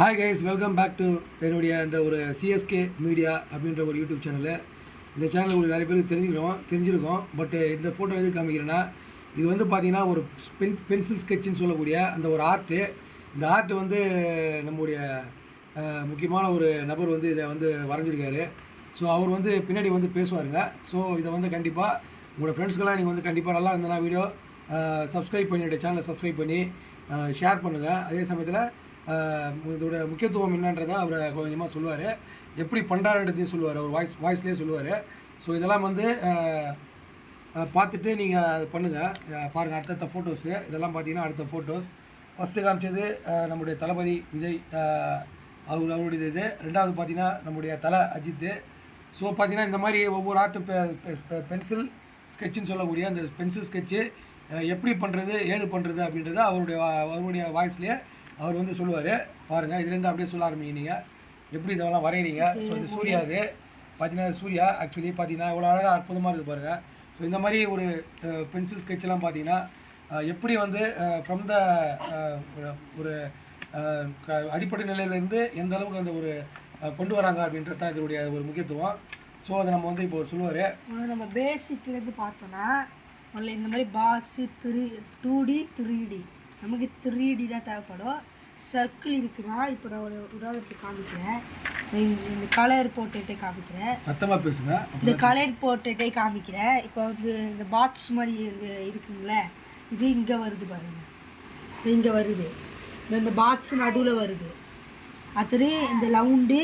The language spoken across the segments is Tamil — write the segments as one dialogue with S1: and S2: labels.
S1: Hi guys, welcome back to என்னுடைய அந்த ஒரு சிஎஸ்கே மீடியா அப்படின்ற ஒரு யூடியூப் சேனலு. இந்த சேனல் உங்களுக்கு நிறைய பேருக்கு தெரிஞ்சிருக்கோம். பட் இந்த ஃபோட்டோ எதுக்கு காமிக்கிறேன்னா, இது வந்து பார்த்திங்கன்னா ஒரு பென்சில் ஸ்கெட்சுன்னு சொல்லக்கூடிய அந்த ஒரு ஆர்ட்டு. இந்த ஆர்ட் வந்து நம்முடைய முக்கியமான ஒரு நபர் வந்து இதை வந்து வரைஞ்சிருக்காரு. ஸோ அவர் வந்து பின்னாடி வந்து பேசுவாருங்க. ஸோ இதை வந்து கண்டிப்பாக உங்களோட ஃப்ரெண்ட்ஸ்க்கெல்லாம் நீங்கள் வந்து கண்டிப்பாக நல்லா இருந்தனா வீடியோ சப்ஸ்கிரைப் பண்ணி என்னுடைய சேனலை சப்ஸ்கிரைப் பண்ணி ஷேர் பண்ணுங்கள். அதே சமயத்தில் இதோட முக்கியத்துவம் என்னன்றதை அவர் கொஞ்சமாக சொல்லுவார், எப்படி பண்ணுறாருன்றதையும் சொல்லுவார், அவர் வாய்ஸ்லேயே சொல்லுவார். ஸோ இதெல்லாம் வந்து பார்த்துட்டு நீங்கள் பண்ணுங்கள், பாருங்கள். அடுத்தடுத்த ஃபோட்டோஸு இதெல்லாம் பார்த்தீங்கன்னா அடுத்த ஃபோட்டோஸ். ஃபஸ்ட்டு காமிச்சது நம்முடைய தளபதி விஜய், அவருடைய இது. ரெண்டாவது பார்த்தீங்கன்னா நம்முடைய அஜித்து. ஸோ பார்த்தீங்கன்னா இந்த மாதிரி ஒவ்வொரு ஆர்ட்டும் பென்சில் சொல்லக்கூடிய அந்த பென்சில் ஸ்கெட்சு எப்படி பண்ணுறது ஏது பண்ணுறது அப்படின்றத அவருடைய வாய்ஸ்லேயே அவர் வந்து சொல்லுவார். பாருங்கள், இதுலேருந்து அப்படியே சொல்ல ஆரம்பிங்க எப்படி இதெல்லாம் வரைகிறீங்க. ஸோ இது சூர்யா, இது பார்த்தீங்கன்னா சூர்யா ஆக்சுவலி பார்த்தீங்கன்னா இவ்வளோ அழகாக அற்புதமாக இருக்குது பாருங்கள். ஸோ இந்த மாதிரி ஒரு பென்சில் ஸ்கெட்செல்லாம் பார்த்தீங்கன்னா எப்படி வந்து ஃப்ரம் த ஒரு அடிப்படை நிலையிலேருந்து எந்த அளவுக்கு அந்த ஒரு கொண்டு வராங்க அப்படின்றது தான் இதனுடைய ஒரு முக்கியத்துவம். ஸோ அதை நம்ம வந்து இப்போ சொல்லுவார்.
S2: நம்ம பேசிக்லேருந்து பார்த்தோன்னா முதல்ல இந்த மாதிரி பாக்ஸு 2D 3D நமக்கு 3D தான் தேவைப்படும். சர்க்கிள் இருக்குன்னா இப்போ நான் ஒரு உதாரணத்துக்கு காமிக்கிறேன். இந்த கலர் போட்டுட்டே காமிக்கிறேன்,
S1: சத்தமாக பேசுங்க.
S2: இந்த கலர் போட்டுட்டே காமிக்கிறேன். இப்போ வந்து இந்த பாக்ஸ் மாதிரி இருக்குங்களே, இது இங்கே வருது பாருங்கள், இது இங்கே வருது, இந்த பாக்ஸ் நடுவில் வருது. அது இந்த லவுண்டு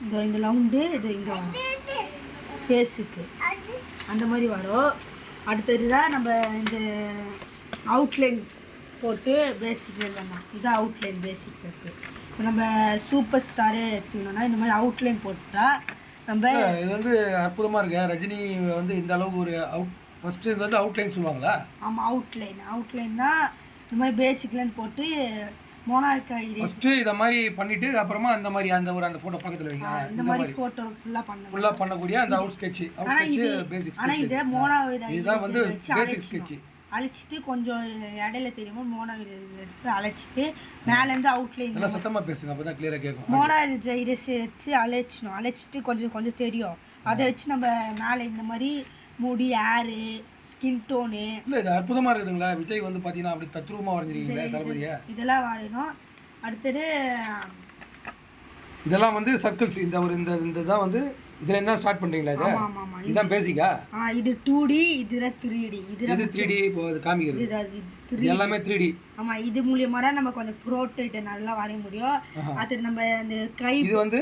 S2: இந்த லவுண்டு இது இங்கே வரும் ஃபேஸுக்கு, அந்த மாதிரி வரும். அடுத்தது தான் நம்ம இந்த அவுட்லைன் போட்டு பேசிக் எழுதலாம். இதுதான் அவுட்லைன் பேசிக்ஸ் இருக்குது. இப்போ நம்ம சூப்பர் ஸ்டாரே எடுத்துக்கணும்னா இந்த மாதிரி அவுட்லைன் போட்டால் நம்ம
S1: இது வந்து அற்புதமாக இருக்கு. ரஜினி வந்து இந்த அளவுக்கு ஒரு ஃபஸ்ட்டு இது வந்து அவுட்லைன் சொல்லுவாங்களா?
S2: ஆமாம், அவுட்லைன்னா இந்த மாதிரி பேசிக்லேருந்து போட்டு
S1: ஃபஸ்ட்டு இதை மாதிரி பண்ணிவிட்டு அப்புறமா அந்த மாதிரி அந்த ஃபோட்டோ பக்கத்தில் வைங்க.
S2: இந்த மாதிரி ஃபோட்டோ ஃபுல்லாக
S1: பண்ணக்கூடிய அந்த அவுட் ஸ்கெட்ச் பேசிக் ஸ்கெட்ச்.
S2: ஆனால் இதே
S1: இதுதான் வந்து பேசிக் ஸ்கெட்ச்.
S2: அழைச்சிட்டு கொஞ்சம் இடையில தெரியுமோ எடுத்து அழைச்சிட்டு மேலேருந்து அவுட்லைன்
S1: நல்லா சத்தமாக பேசுங்க, அப்போ தான் கிளியராக கேட்கும்.
S2: மோனாரைஸ் வச்சு அழைச்சிட்டு கொஞ்சம் தெரியும். அதை வச்சு நம்ம மேலே இந்த மாதிரி முடி, ஏரு, ஸ்கின் டோனு.
S1: இல்லை, இது அற்புதமாக இருக்குதுங்களா? விஜய் வந்து பார்த்தீங்கன்னா அப்படி தத்ரூபமாக வரைஞ்சிருக்கீங்களா தளபதியை?
S2: இதெல்லாம் வரையணும். அடுத்தது
S1: இதெல்லாம் வந்து சர்க்கிள்ஸ். இந்த தான் வந்து இதில் என்ன ஸ்டார்ட் பண்ணுறீங்களா? இது இதுதான் பேசிக்கா?
S2: இது 2D, இது 3D. இது
S1: 3D. இப்போ இது காமிக்கிறது எல்லாமே 3D.
S2: ஆமாம், இது மூலியமாக தான் நம்ம கொஞ்சம் ப்ரோட்டேட் நல்லா வரைய முடியும். அது நம்ம அந்த கை
S1: இது வந்து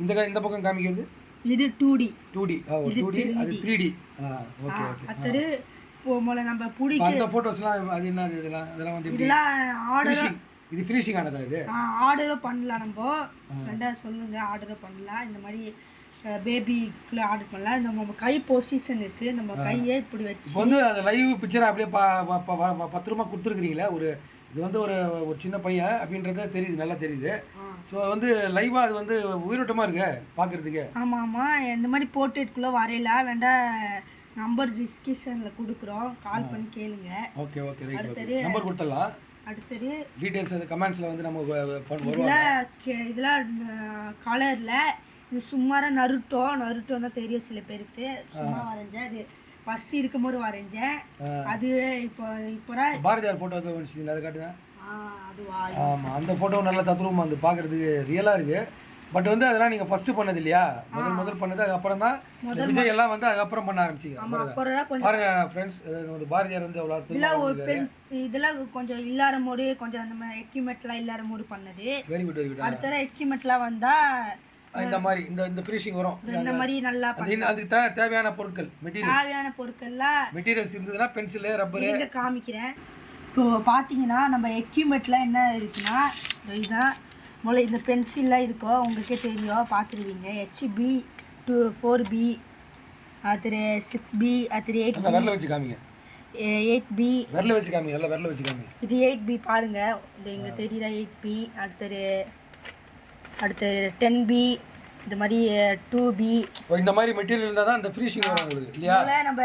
S1: இந்த பக்கம் காமிக்கிறது
S2: இது 2D.
S1: அது 3D. ஓகே.
S2: அது போல நம்ம பிடிக்க
S1: அந்த ஃபோட்டோஸ்லாம் அது என்ன இதெல்லாம் வந்து
S2: இதெல்லாம் ஆர்டர்,
S1: இது ஃபினிஷிங் ஆனதா? இது
S2: ஆர்டரும் பண்ணலாம். நம்ம ரெண்டாவது சொல்லுங்க, ஆர்டரும் பண்ணலாம். இந்த மாதிரி பேபிக்குள்ள ஆர்டர் பண்ணலாம். நம்ம கை பொசிஷன் இருக்குது, நம்ம கையை இப்படி வச்சு
S1: இப்போ வந்து அந்த லைவ் பிக்சரை அப்படியே பத்திரமா கொடுத்துருக்குறீங்களா? இது வந்து ஒரு சின்ன பையன் அப்படின்றத தெரியுது, நல்லா தெரியுது. ஸோ வந்து லைவாக அது வந்து உயிரோட்டமாக இருக்கு பார்க்குறதுக்கு.
S2: ஆமாம், இந்த மாதிரி போர்ட்ரேட்குள்ளே வரையலாம். வேண்டாம், நம்பர் டிஸ்கிரிப்ஷனில் கொடுக்குறோம், கால் பண்ணி கேளுங்க.
S1: ஓகே, அடுத்தது நம்பர் கொடுத்துடலாம்.
S2: அடுத்தது
S1: டீட்டெயில்ஸ் அது கமெண்ட்ஸில் வந்து நம்ம
S2: இதெல்லாம் கலரில் இது சும்மாரா நருட்டோன்னா தெரியும் சில பேருக்கு. சும்மா வரைஞ்சேன், அது பஸ் இருக்கும்போது வரைஞ்சேன். அது இப்போ
S1: பாரதியார் ஃபோட்டோ வந்து அதை காட்டுங்க.
S2: அதுவா?
S1: ஆமாம், அந்த ஃபோட்டோ நல்லா தத்ரூபமாக வந்து பார்க்குறதுக்கு ரியலாக இருக்குது. பட் வந்து அதெல்லாம் நீங்கள் ஃபஸ்ட்டு பண்ணது இல்லையா? முதல் பண்ணது, அதுக்கப்புறம் தான் விஜய் எல்லாம் வந்து அதுக்கப்புறம் பண்ண ஆரம்பிச்சிங்க. பாருங்க ஃப்ரெண்ட்ஸ், வந்து பாரதியார் வந்து அவ்வளோ
S2: இதெல்லாம் கொஞ்சம் இல்லாத போது, கொஞ்சம் அந்த மாதிரி எக்யூப்மெண்ட்லாம் இல்லாத போது பண்ணது.
S1: Very good.
S2: அடுத்த எக்யூப்மெண்ட்லாம் வந்தால்
S1: இந்த மாதிரி இந்த ஃபினிஷிங் வரும்.
S2: இந்த மாதிரி நல்லா
S1: அதுக்கு தேவையான பொருட்கள், மெட்டீரியல்ஸ் இருந்ததுன்னா பென்சிலு, ரப்பரு.
S2: இங்கே காமிக்கிறேன். இப்போ பார்த்தீங்கன்னா நம்ம எக்யூப்மெண்ட்டில் என்ன இருக்குன்னா, இதுதான் முதல்ல இந்த பென்சில்லாம் இருக்கோ உங்களுக்கே தெரியும், பார்த்துருவீங்க. HB 4B, அது 6B, அது 8B.
S1: விரல வச்சு காமிங்க.
S2: 8B
S1: விரல வச்சு காமிங்க, நல்லா விரல வச்சு காமிங்க.
S2: இது 8B பாருங்கள், இது இங்கே தெரியுதா? 8B. அடுத்து 10B, இந்த மாதிரி 2B.
S1: இந்த மாதிரி மெட்டீரியல் இருந்தால் தான் இந்த ஃபினிஷிங் வரும் உங்களுக்கு, இல்லையா?
S2: நம்ம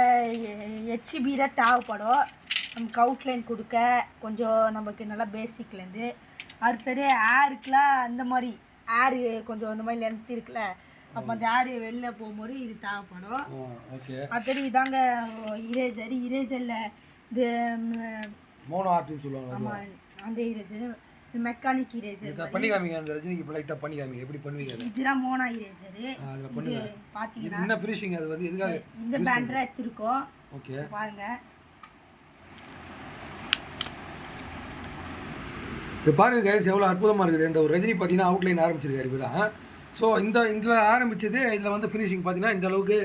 S2: HB தான் தேவைப்படும் நமக்கு அவுட்லைன் கொடுக்க, கொஞ்சம் நமக்கு நல்லா பேசிக்லேருந்து. அடுத்தது ஏருக்குலாம் அந்த மாதிரி ஏரு கொஞ்சம் அந்த மாதிரி லென்த் இருக்குல்ல, அப்போ அந்த ஏரு வெளில போகும்போது இது தேவைப்படும். அடுத்தது இதாங்க இரேசர். இரேசரில் இது
S1: மோனோ ஆர்ட்னு சொல்லுவாங்க.
S2: ஆமாம், அந்த இரேசர் இது மெக்கானிக் இரேசர்.
S1: பண்ணி காமிங்க அந்த ரஜினிக்கு இப்போ லைட்டாக பண்ணி காமிங்க எப்படி பண்ணுவீங்க.
S2: இதுதான் மோனா இரேசர்.
S1: அதில் பண்ணுங்க.
S2: பார்த்தீங்கன்னா
S1: என்ன ஃபினிஷிங் அது வந்து எதுக்காக
S2: இந்த பேண்டரை எடுத்துருக்கோம்.
S1: ஓகே
S2: பாருங்கள்,
S1: இது பாருங்க கைஸ் எவ்வளோ அற்புதமாக இருக்குது. இந்த ஒரு ரஜினி பார்த்தீங்கன்னா அவுட்லைன் ஆரம்பிச்சிருக்காரு இப்போ தான். ஸோ இதில் ஆரம்பிச்சது இதில் வந்து ஃபினிஷிங் பார்த்தீங்கன்னா இந்த அளவுக்கு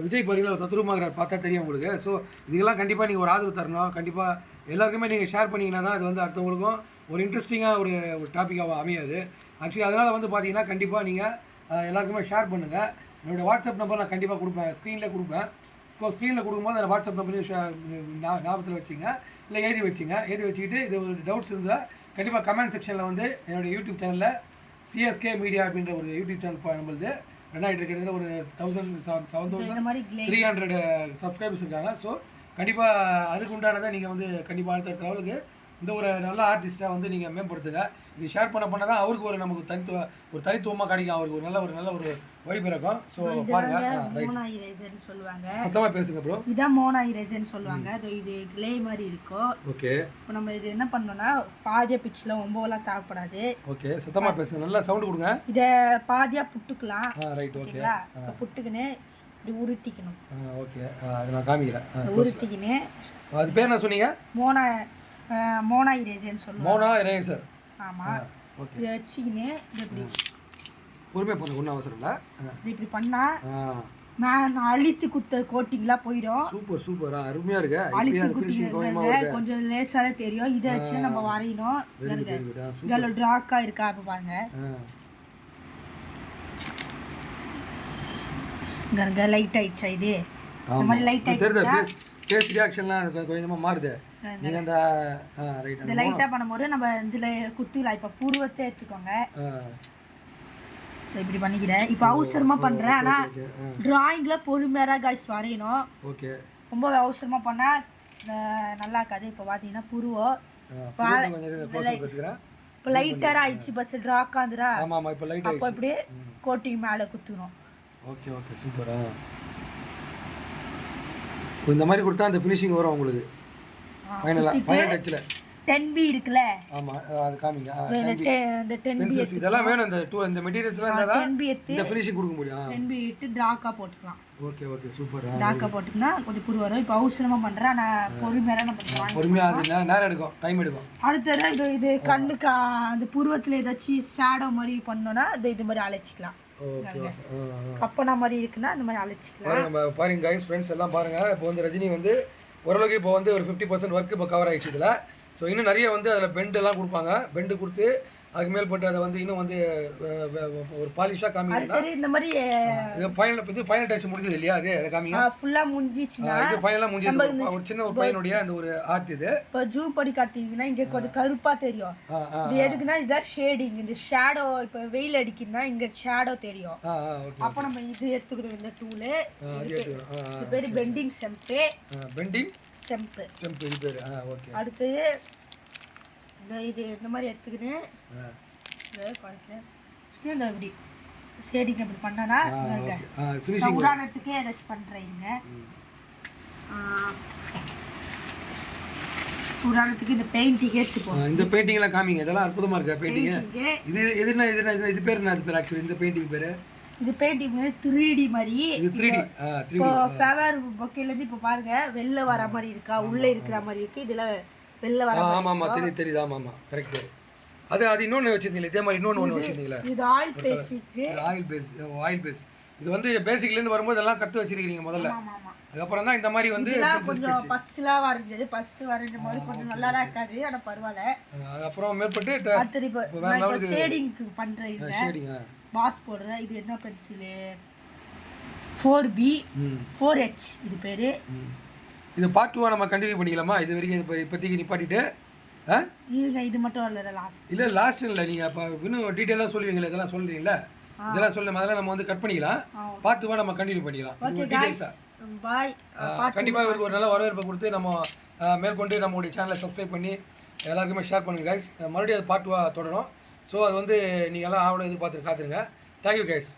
S1: விஜய் பாருங்கள் தத்ரூபமாக பார்த்தா தெரியும் உங்களுக்கு. ஸோ இதுக்கெல்லாம் கண்டிப்பாக நீங்கள் ஒரு ஆதரவு தரணும். கண்டிப்பாக எல்லாருக்குமே நீங்கள் ஷேர் பண்ணிங்கன்னா தான் அது வந்து அடுத்தவங்களுக்கும் ஒரு இன்ட்ரெஸ்டிங்காக ஒரு டாப்பிக்காக அமையாது. ஆக்சுவலி அதனால் வந்து பார்த்தீங்கன்னா கண்டிப்பாக நீங்கள் எல்லாருக்குமே ஷேர் பண்ணுங்கள். என்னோடய வாட்ஸ்அப் நம்பர் நான் கண்டிப்பாக கொடுப்பேன், ஸ்க்ரீனில் கொடுப்பேன். ஸோ ஸ்க்ரீனில் கொடுக்கும்போது அந்த வாட்ஸ்அப் நம்பரையும் ஞாபகத்தில் வச்சுங்க, இல்லை எழுதி வச்சுக்கிட்டு இது ஒரு டவுட்ஸ் இருந்தால் கண்டிப்பாக கமெண்ட் செக்ஷனில் வந்து என்னோடய யூடியூப் சேனலில் சிஎஸ்கே மீடியா அப்படின்ற ஒரு யூடியூப் சேனல் நம்மளுது ரெண்டாயிரத்து கிட்டத்தட்ட ஒரு 7,300 சப்ஸ்கிரைபர்ஸ் இருக்காங்க. ஸோ கண்டிப்பாக அதுக்கு உண்டானதை நீங்கள் வந்து கண்டிப்பாக அடுத்த லெவலுக்கு இந்த ஒரு நல்ல ஆர்டிஸ்ட்டாக வந்து நீங்கள் மேம்படுத்துங்க. இது ஷேர் பண்ண தான் அவருக்கு ஒரு நமக்கு தனித்துவமாக கிடைக்கும், அவருக்கு ஒரு நல்ல ஒரு வழி பிறக்கும். ஸோ பாருங்க,
S2: சொல்லுவாங்க
S1: சத்தமாக பேசுங்க ப்ரோ.
S2: இதான் மோனா இரேசர்னு சொல்லுவாங்க. இது கிளே மாதிரி இருக்கும்.
S1: ஓகே,
S2: இப்போ நம்ம இது என்ன பண்ணோம்னா பாதியாக பிச்சில் ரொம்பலாம் தேவைப்படாது.
S1: ஓகே, சத்தமாக பேசுங்க, நல்லா சவுண்டு கொடுங்க.
S2: இதை பாதியாக புட்டுக்கலாம்.
S1: Right, okay.
S2: புட்டுக்குன்னு இப்படி உருட்டிக்கணும்.
S1: ஓகே, அதை நான் காமிக்கிறேன்.
S2: உருட்டிக்கின்னு
S1: அது பேர் என்ன சொன்னீங்க?
S2: மோனா இரேசர்னு சொல்லுவாங்க.
S1: மோனா இரேசர்.
S2: ஆமாம். ஓகே, இதை வச்சுக்கின்னு இப்படி
S1: பொறுமையாக பண்ண ஒன்றும் அவசரம் இல்லை.
S2: இப்படி பண்ணால் நான் அழித்து குத்த கோட்டிங்லாம் போயிடும்.
S1: சூப்பர் அருமையாக இருக்கு.
S2: அழித்து குத்திங்க கொஞ்சம் லேசாக தெரியும். இதை வச்சு நம்ம வரையணும். இதில் ட்ராக்காக இருக்கா அப்போ பாருங்க. இங்கே லைட் ஆயிடுச்சா? இது இந்த மாதிரி லைட் ஆயிடுச்சு.
S1: ஃபேஸ் ரியாக்ஷன்லாம் கொஞ்சமாக மாறுது. நீங்கள் அந்த
S2: இந்த லைட்டாக பண்ணும்போது நம்ம இதில் குத்திலாம். இப்போ பூர்வத்தை எடுத்துக்கோங்க. இப்படி பண்ணிக்கிறேன். இப்போ அவசரமாக பண்ணுறேன், ஆனால் ட்ராயிங்கில் பொறுமையாக காய்ஸ் வரையணும்.
S1: ஓகே,
S2: ரொம்ப அவசரமாக பண்ணால் நல்லா இருக்காது. இப்போ பார்த்தீங்கன்னா புருவம் இப்போ லைட்டாக ஆயிடுச்சு. பஸ் ட்ராக் ஆந்துரா. அப்போ இப்படி கோட்டிங் மேலே குத்துணும்.
S1: ஓகே, சூப்பரா. இந்த மாதிரி கொடுத்தா அந்த ஃபினிஷிங் வரும் உங்களுக்கு. ஃபைனல் டச்சில்
S2: 10B இருக்குல்ல,
S1: ஆமா அது காமிங்க.
S2: அந்த 10B
S1: இதெல்லாம் வேணும். இந்த மெட்டீரியல்ஸ்லாம் இருந்தா தான் இந்த ஃபினிஷிங் கொடுக்க முடியும்.
S2: 10B இட்டு டார்க்கா போட்டுக்கலாம்.
S1: Okay, super.
S2: டார்க்கா போட்டுக்கினா கொஞ்சம் புரு வரும். இப்போ அவசரமா பண்றேன், நான் பொறுமையா நான் பண்ணுவேன்.
S1: பொறுமையா அது நேரம் எடுக்கும், டைம் எடுக்கும்.
S2: அடுத்தது இது கண்ணுக்கு அந்த புருவத்துல ஏதாச்சும் ஷேடோ மாதிரி பண்ணோம்னா இது மாதிரி அழைச்சிக்கலாம்.
S1: ஓகே,
S2: கப்பனா மாதிரி இருக்குன்னா அந்த மாதிரி அழைச்சிக்கலாம்.
S1: பாருங்க கைஸ், ஃப்ரெண்ட்ஸ் எல்லாம் பாருங்க. இப்போ வந்து ரஜினி வந்து ஓரளவுக்கு இப்போ வந்து ஒரு 50% ஒர்க் இப்போ கவர் ஆகிடுச்சு இதில். ஸோ இன்னும் நிறைய வந்து அதில் பெண்டெல்லாம் கொடுப்பாங்க. பெண்டு கொடுத்து அதுக்கு மேல்பட்டு அதை வந்து இன்னும் வந்து ஒரு பாலிஷாக காமிங்கன்னா
S2: இந்த மாதிரி
S1: ஃபைனல் டச் முடிஞ்சது இல்லையா? அது அதை காமிங்க.
S2: ஃபுல்லாக முடிஞ்சிச்சுன்னா
S1: இது ஃபைனலாக முடிஞ்சது. ஒரு சின்ன ஒரு பையனுடைய அந்த ஒரு ஆர்ட் இது.
S2: இப்போ ஜூம் பண்ணி காட்டிங்கன்னா இங்கே கொஞ்சம் கருப்பாக தெரியும். இது எதுக்குன்னா இதுதான் ஷேடிங். இந்த ஷேடோ இப்போ வெயில் அடிக்குதுன்னா இங்கே ஷேடோ தெரியும். அப்போ நம்ம இது எடுத்துக்கிறோம். இந்த டூலு இது பேர் பெண்டிங் செம்ப்பு. பெண்டிங் ஸ்டெம்ப்
S1: இது பேர். ஓகே,
S2: அடுத்து இது இந்த மாதிரி எடுத்துக்கின்னு குறைக்கிறேன். இந்த இப்படி ஷேடிங் அப்படி பண்ணனா உதாரணத்துக்கு ஏதாச்சும் பண்ணுறீங்க. உதாரணத்துக்கு இந்த பெயிண்டிங் எடுத்துப்போம்.
S1: இந்த பெயிண்டிங்லாம் காமிங்க. இதெல்லாம் அற்புதமாக இருக்கா பெயிண்டிங்கு? இது பேர் என்ன? இது பேர் ஆக்சுவலி இந்த பெயிண்டிங் பேர்
S2: இது பெயிண்டிங் 3D மாதிரி. இப்போ ஃப்ளவர் பொக்கேலேருந்து இப்போ பாருங்க வெளில வர மாதிரி இருக்கா, உள்ளே இருக்கிற மாதிரி இருக்கு. இதில் வெளில வர
S1: தெரியுது. ஆமாம், கரெக்டு. அது இன்னொன்று வச்சுருந்தீங்களா? இதே மாதிரி இன்னொன்று வச்சுருந்தீங்களா?
S2: இது ஆயில்
S1: பேஸ். இது வந்து பேசிக்லேருந்து வரும்போது எல்லாம் கற்று வச்சிருக்கீங்க முதல்ல. அதுக்கப்புறம் தான் இந்த மாதிரி வந்து
S2: கொஞ்சம் பஸ்லாம் வரைஞ்சது. பஸ் வரைஞ்ச மாதிரி கொஞ்சம் நல்லா தான் இருக்காது, ஆனால் பரவாயில்ல.
S1: அதுக்கப்புறம் மேற்பட்டு
S2: அடுத்தது ஷேடிங்க்கு பண்ணுறீங்க. பாஸ் போடுற இது என்ன பென்சிலு? 4B 4H இது பேர்.
S1: இது பார்ட் 2 நம்ம கண்டினியூ பண்ணிக்கலாமா? இது வரைக்கும் இப்போதைக்கு நிப்பாட்டிட்டு
S2: இது மட்டும் இல்லை லாஸ்ட்.
S1: இல்லை லாஸ்ட் இல்லை, நீங்கள் இப்போ இன்னும் டீட்டெயிலாக சொல்லுவீங்களா? இதெல்லாம் சொல்கிறீங்களா? இதெல்லாம் சொல்ல முதல்ல நம்ம வந்து கட் பண்ணிக்கலாம். பார்ட் 2 நம்ம கண்டினியூ பண்ணிக்கலாம்.
S2: பாய்.
S1: கண்டிப்பாக இவருக்கு ஒரு நல்ல வரவேற்பை கொடுத்து நம்ம மேற்கொண்டு நம்மளுடைய சேனலை சப்ஸ்கிரைப் பண்ணி எல்லாருக்குமே ஷேர் பண்ணுங்கள் கைஸ். மறுபடியும் அது பார்ட் தொடரும். ஸோ அது வந்து நீங்கள் எல்லாம் ஆவணம் எதிர்பார்த்து காத்துருங்க. Thank you guys.